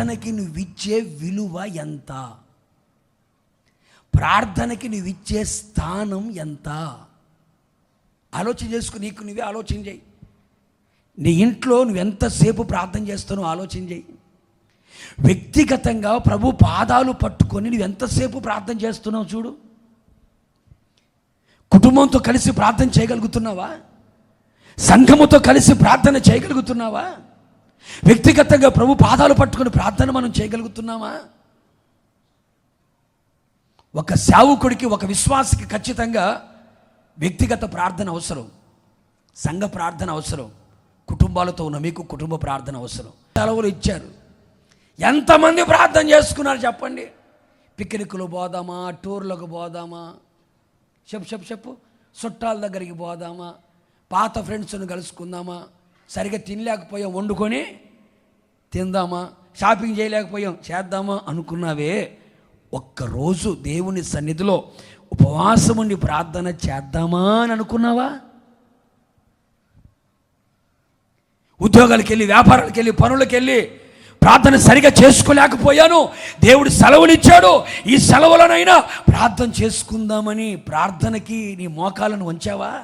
ప్రార్థనకి నువ్విచ్చే విలువ ఎంత? ప్రార్థనకి నువ్విచ్చే స్థానం ఎంత? ఆలోచన చేసుకుని నీకు నువ్వే ఆలోచన చేయి. నీ ఇంట్లో నువ్వు ఎంతసేపు ప్రార్థన చేస్తున్నావు ఆలోచన చేయి. వ్యక్తిగతంగా ప్రభు పాదాలు పట్టుకొని నువ్వు ఎంతసేపు ప్రార్థన చేస్తున్నావు చూడు. కుటుంబంతో కలిసి ప్రార్థన చేయగలుగుతున్నావా? సంఘముతో కలిసి ప్రార్థన చేయగలుగుతున్నావా? వ్యక్తిగతంగా ప్రభు పాదాలు పట్టుకొని ప్రార్థన మనం చేయగలుగుతున్నామా? ఒక సేవకుడికి, ఒక విశ్వాసికి ఖచ్చితంగా వ్యక్తిగత ప్రార్థన అవసరం, సంఘ ప్రార్థన అవసరం, కుటుంబాలతో ఉన్న మీకు కుటుంబ ప్రార్థన అవసరం. సెలవులు ఇచ్చారు, ఎంతమంది ప్రార్థన చేసుకున్నారు చెప్పండి? పిక్నిక్లు పోదామా, టూర్లకు పోదామా, చెప్పు చుట్టాల దగ్గరికి పోదామా, పాత ఫ్రెండ్స్ని కలుసుకుందామా, సరిగ్గా తినలేకపోయాం వండుకొని తిందామా, షాపింగ్ చేయలేకపోయాం చేద్దామా అనుకున్నావే, ఒక్కరోజు దేవుని సన్నిధిలో ఉపవాసం ఉండి ప్రార్థన చేద్దామా అని అనుకున్నావా? ఉద్యోగాలకు వెళ్ళి, వ్యాపారాలకు వెళ్ళి, పనులకు వెళ్ళి ప్రార్థన సరిగా చేసుకోలేకపోయాను, దేవుడు సెలవునిచ్చాడు, ఈ సెలవులనైనా ప్రార్థన చేసుకుందామని ప్రార్థనకి నీ మోకాలను వంచావా?